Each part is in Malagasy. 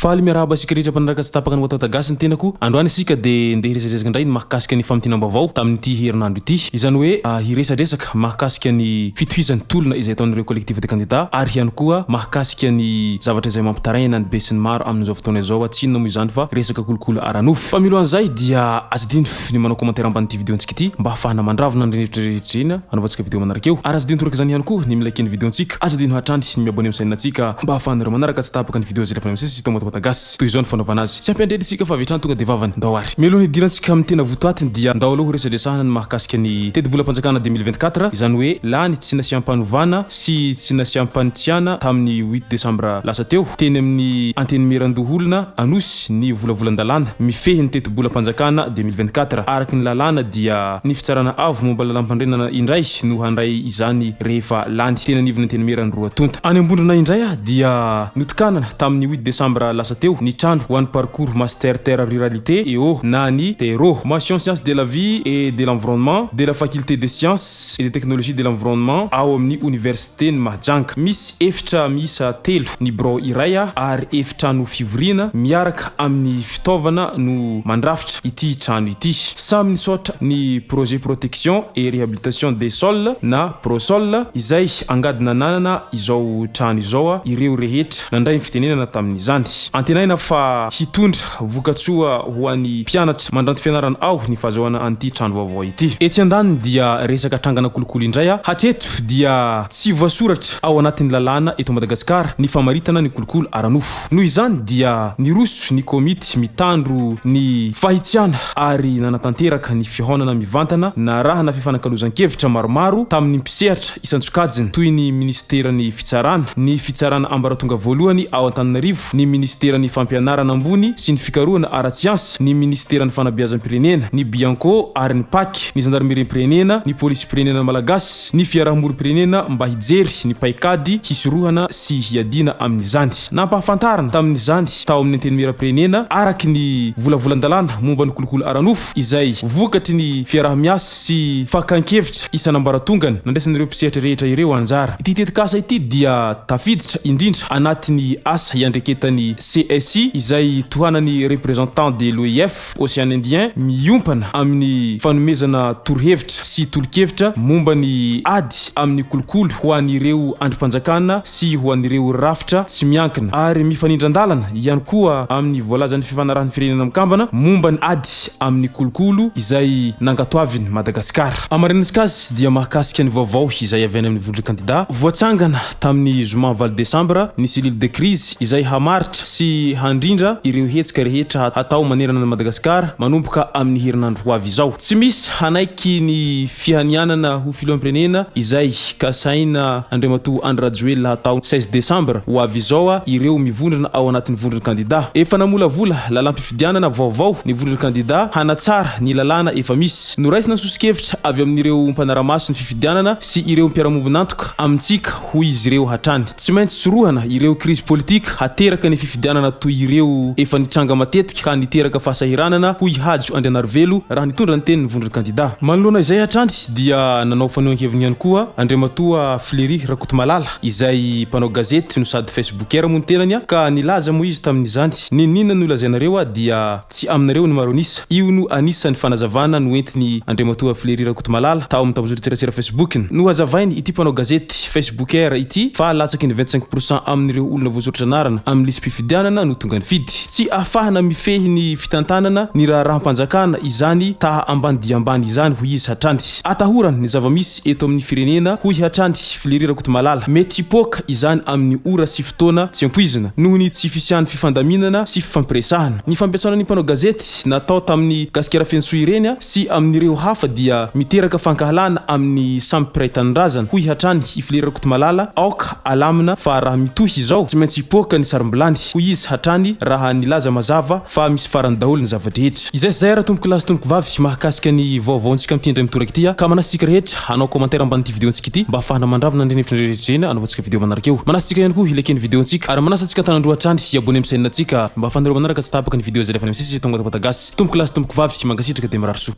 faly miarahaba asika rehetra mpanaraka tsy tapaka ny Nouveaute gasy ny tenako androany isika de ndeha hiresadresaka indray ny mahakasika ny famtinam-baovao tamin'ity herinandro ity izany hoe hiresadresaka mahakasika ny fitohizan'ny tolona izay ataon'ireo collectif de candidats ary ihany koa mahakasika ny zavatra izay mampitaraina ny be sy ny maro amin'izao fotoana izao tsy inona moa izany fa resaka kolokolo aranofo fa milohan'izay dia azadino ny manao commentaire amban'ity vidéontsika ity mba hafahana mandravona ny rehetrarehetra anaovantsika vidéo manaraka eo ary azadino toraka izany ihany koa ny milike ny vidéontsika azadino hatrany ny miabone amin'ny sainantsika mba hafahanareo manaraka tsy tapaka ny vidéo zay lefa amsesy to Nouveaute gasy toy izao ny fanaovana azy tsy ampendrely isika fa vetrany tonga de vavany ndao ary mialohan'ny idirantsika amin'ny tena votoatiny dia ndao aloha resadresahana ny mahakasika ny teti-bolam-panjakana 2024 izany hoe lany tsy nasiam-panovana sy tsy nasiam-panitsiana tamin'ny 8 décembre lasa teo teny amin'ny antenimiran-doholona anosy ny volavolan-dalàna mifehy ny teti-bolam-panjakana 2024 araky ny lalàna dia ny fitsarana avo momba lalam-pandrenana indray no handray izany rehefa lany tena nivony antenimiran'ny roa tonta any ambondrona indray dia notikanana tamin'ny 8 décembre lasa teo ny trandro ho an'ny parcours master terre ruralité eo na ny TERO mention sciences de la vie et de l'environnement de la faculté des sciences et des technologies de l'environnement ao amin'ny université ny Mahajanga misy efitra miisa telo ny bro iray ary efitrano fivorina miaraka amin'ny fitaovana no mandrafitra ity trano ity samy nisotra ny projet protection et réhabilitation des sols na prosol izay angadina nanana izao trano izao ireo rehetra nandray ny fitenenana tamin'izany antenaina fa hitondra vokatsoa ho an'ny mpianatra mandranty fianarana ao ny fahazoana an'ity trano vaovao ity etsy andaniny dia resaka trangana kolokolo indray hatreto dia tsy voasoratra ao anatin'ny lalàna eto Madagasikara ny famaritana ny kolokolo aranofo noho izany dia niroso ny komity mitandro ny fahitsiana ary nanatanteraka ny fihonana mivantana na raha na fifanankalozan-kevitra maromaro tamin'ny mpisehatra isan-tsokajiny toy ny ministeran'ny fitsarana ambaratonga voalohany ao Antananarivo ny ministeran'ny fampianarana ambony sy ny fikarohana ara-tsiansy ny ministeran'ny fanabeazam-pirenena ny bianco ary ny paky ny gendarmerie-pirenena ny polisy-pirenena malagasy ny fiarahamory-pirenena mba hijery ny paikady hisorohana sy hiadina amin'izany nampahafantarana tamin'izany tao amin'ny antenimera-pirenena araky ny volavolan-dalàna momba ny kolokolo aranofo izay vokatry ny fiarah-miasa sy fakankevitra isan'ambaratongany nandraisan'ireo mpisehatra rehetra ireo anjara ity tetikasa ity dia tafiditra indrindra anatin'ny asa iandreketany TSY izay tohanany représentant de l'OIF Océan Indien miompana amin'ny fanomezana torohevitra sy tolokevitra momba ny ady amin'ny kolokolo ho an'ireo andrim-panjakana sy ho an'ireo rafitra tsy miankina ary mifanindran-dalana ihany koa amin'ny voalazan'ny fifanarahan'ny firenena mikambana momba ny ady amin'ny kolokolo izay nankatoaviny Madagasikara amarinantsika azy dia mahakasika ny vaovao izay avy any amin'ny vondrona candidat voatsangana tamin'ny zoma val décembre ny cellule de crise izay hamaritra sy handrindra ireo hetsika rehetra hatao manerana ny Madagasikara manomboka amin'ny herinandro ho avy izao tsy misy hanaiky ny fihanianana ho filoham-pirenena izay kasaina andriamatoa Andry Rajoelina hatao 16 décembre ho avy izao ireo mivondrona ao anatin'ny vondrona candidat efa namolavola lalam-pifidianana vaovao ny vondrona candidat hanatsara ny lalàna efa misy noraisina sosikevitra avy amin'ireo mpanaramaso ny fifidianana sy ireo mpiaramombonantoka amintsika ho izy ireo hatrany tsy maintsy sorohana ireo crise politique hateraka ny fifidianana toy ireo efa nitranga matetika ka niteraka fahasahiranana ho ihajo Andrianarivelo raha nitondra ny tenin'ny vondrona candidat manoloana izay hatrany dia nanao fanehoan-keviny ihany koa andriamatoa Flery Rakotomalala izay mpanao gazety no sady facebookera moa ny tenany ka nilaza moa izy tamin'izany ninona no lazainareo dia tsy aminareo ny maronisa io no anisan'ny fanazavana no entiny andriamatoa Flery Rakotomalala tao amin'ny tambazory facebookiny no hazavainy ity mpanao gazety facebookera ity fa latsaky ny 25% amin'ireo olona voasoratra anarana amin'ny lisy mpifidianana no tonga ny fidy tsy afahana mifehy ny fitantanana ny raharaham-panjakana izany taha ambany dia ambany izany ho izy hatrany atahorana ny zavamisy eto amin'ny firenena ho hatrany Flery Rakotomalala mety hipoka izany amin'ny ora sy fotoana tsy ampoizina noho ny tsy fisian'ny fifandaminana sy fifampiresahana ny fampiasana ny mpanao gazety natao tamin'ny gasikera fensoa ireny sy amin'ireo hafa dia miteraka fankahalana amin'ny samy mpiray tanindrazana ho hatrany Flery Rakotomalala aoka alamina fa raha mitohy izao tsy maintsy hipoka ny sarimbilany ho izy hatrany raha nilaza mazava fa misy farany daholo ny zavadrehetra izay zay raha tomboko lasy tomboko vavy mahakasika ny vaovaontsika amin'ny tindray mitoraka ity ka manasitsika rehetra hanao commentaire amban'ity vidéontsika ity mba ahafahana mandravina ny hevitra rehetrarehetra anaovantsika vidéo manaraka eo manasitsika ihany koa ilekeny vidéontsika ary manasantsika tanandroa hatrany iabone amin'ny sainantsika mba ahafahanareo manaraka tsy tapaka ny vidéo zay lefa misy tonga Nouveaute gasy tomboko lasy tomboko vavy mangasitraka de mirary soa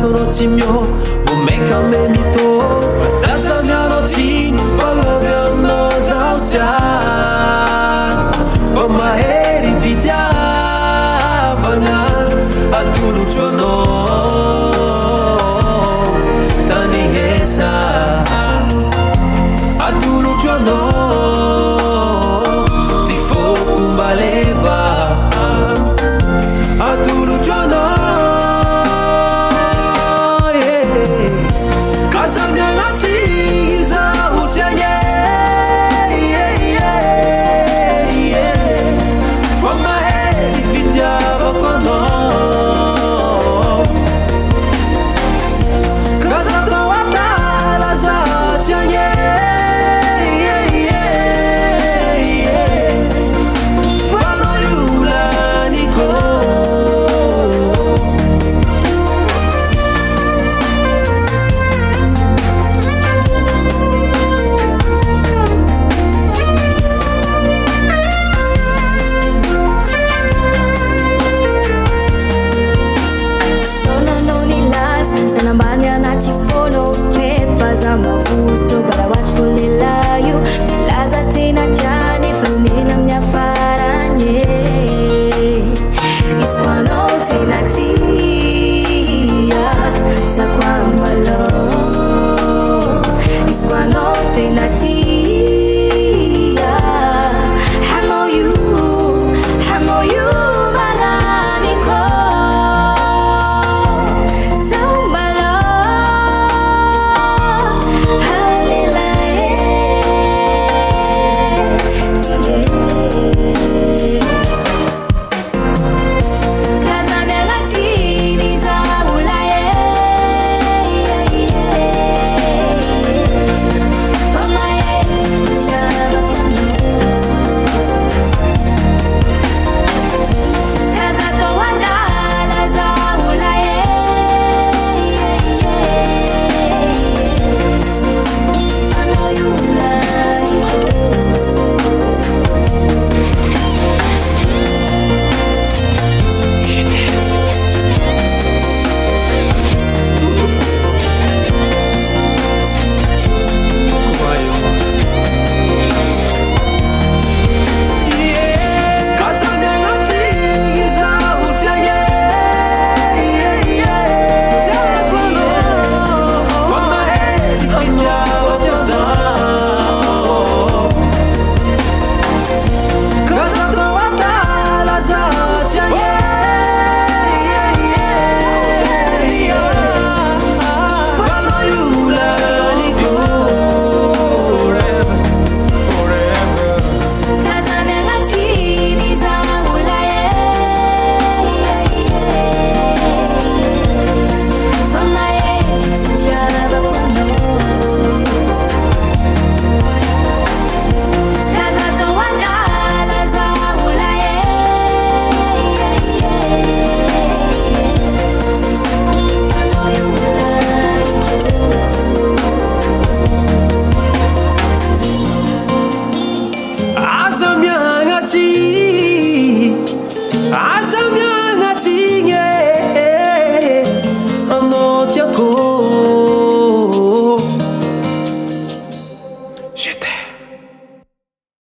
anao tsy mio vomaika me mito sasamianao tsiny falovy aminao zao tia fa mahery fitiavagna atolotro anao tany hesa atolotro anao ty foko maleva atolotro anao kasamianatsiny zaho tsy agne fa mahery fitiavako anao kasatao adala zaho tsy agne fanao iolaniko Sono non il las, tanambani anaty fono, nefa za mavozo